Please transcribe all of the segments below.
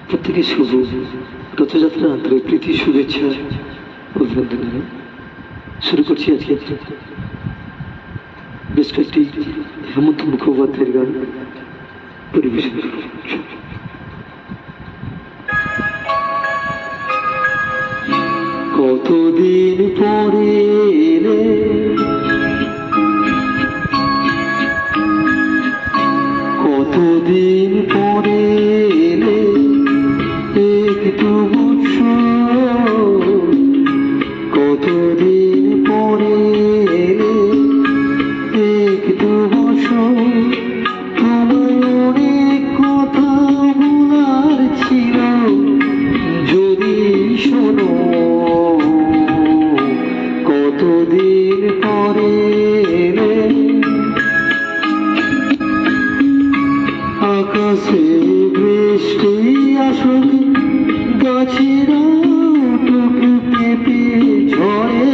প্রত্যেকে শুভ রথযাত্রা আন্তরিক প্রীতি শুভেচ্ছা অভিনন্দন শুরু করছি আজকে বেশ কয়েকটি হেমন্ত মুখোপাধ্যায়ের গান পরিবেশন। কতদিন পরে এলে, কতদিন পরে এলে একটু বছর, কতদিন পরে এলে একটু বছর, তোমায় অনেক কথা বলার ছিল যদি শোনো, কতদিন পরে এলে। আকাশে বৃষ্টি আসলে গাছেরা টুকু পেঁপে ঝরে,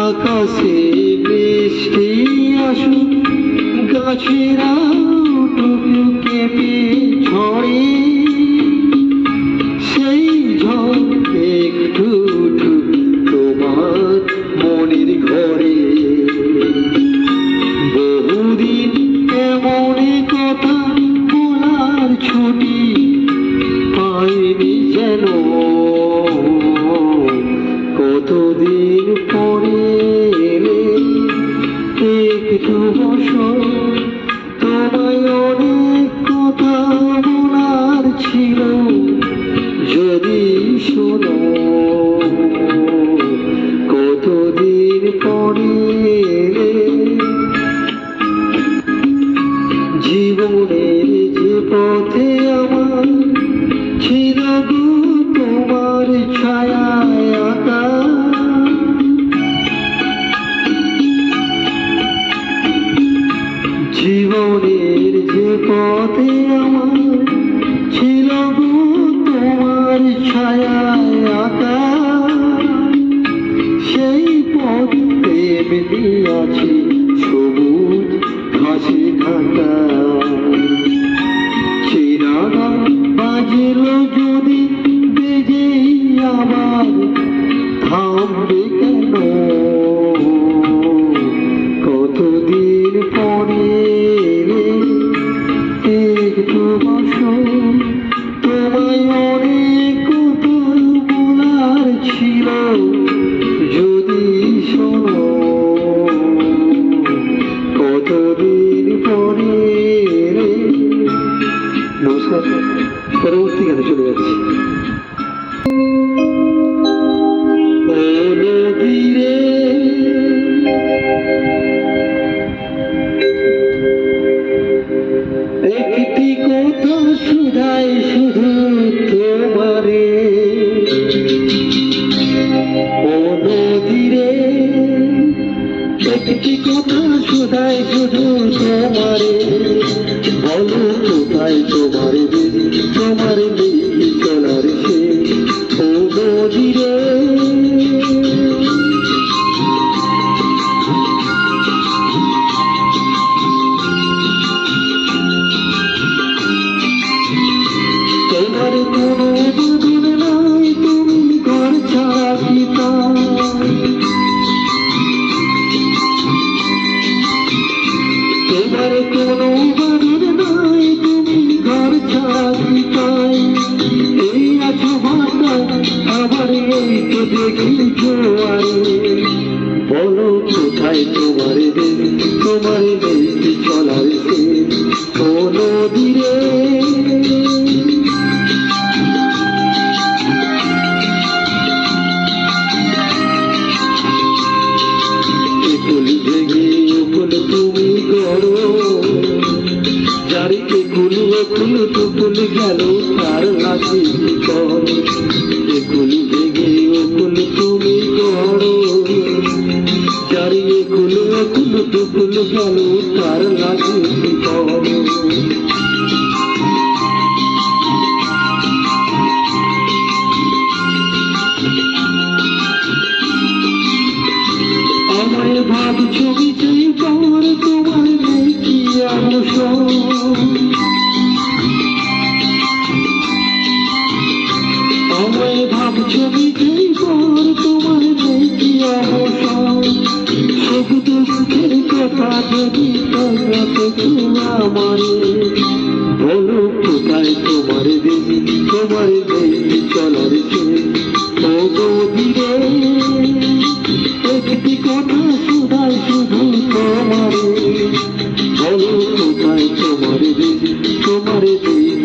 আকাশে বৃষ্টি আসলে গাছেরা টুকু কেঁপে ঝরে, সেই ঝড় একটু তোমার মনের ঘরে। বহুদিন এমন কথা বলার ছুটি পাইনি যেন, কতদিন পরে এলে একটু বছর, তোমায় অনেক কথা বলার ছিল যদি শোনো, কতদিন পরে এলে। জীবনের যে পথে আমার ছিল গো তোমার ছায়ায় আঁকা, জীবনের যে পথে আমার ছিল গো তোমার ছায়ায় আঁকা, সেই পথ এমনি আছে সবুজ ঘাসে ঢাকা। চেনা গান বাজল যদি বেজেই আবার থামবে কেন, কতদিন পরে এলে একটু বছর, তোমায় অনেক কথা বলার ছিল যদি শোনো, কতদিন পরে এলে। নমস্কার, পরবর্তী গানে চলে যাচ্ছি। একটি কথা শুধাই শুধু তোমারে, ও নদীরে, একটি কথা শুধাই শুধু তোমারে, বলো কোথায় তোমার দেবী, তোমার দেবী চলার সে, ও নদীরে। তোমার কোনো বাঁধন নাই, তুমি ঘর ছাড়া পিতা, তোমার কোনো বাঁধন নাই, তুমি ঘর ছাড়া পিতাই। এই আছো ভাটা আবার এই তো দেখি জোয়ারে, বলো কোথায় তোমার দেবী, তোমার দেবী চলার সে, ও নদীরে। তুমি করো যার একুল একুল টুকুল গেল তার লাগে কর, একুল ভেঙে ওকুল তুমি করো যার একুল একুল টুকুল গেল তার লাগে কর। আমায় ভাবছো কথা যদি কাছে আমারে বলো কোথায় তোমার দেবী তোমার দেবী চলার ও গভীরে একটি কথা শোনাই শুধু তোমারে বলো কোথায় তোমার দেবী তোমার দেবী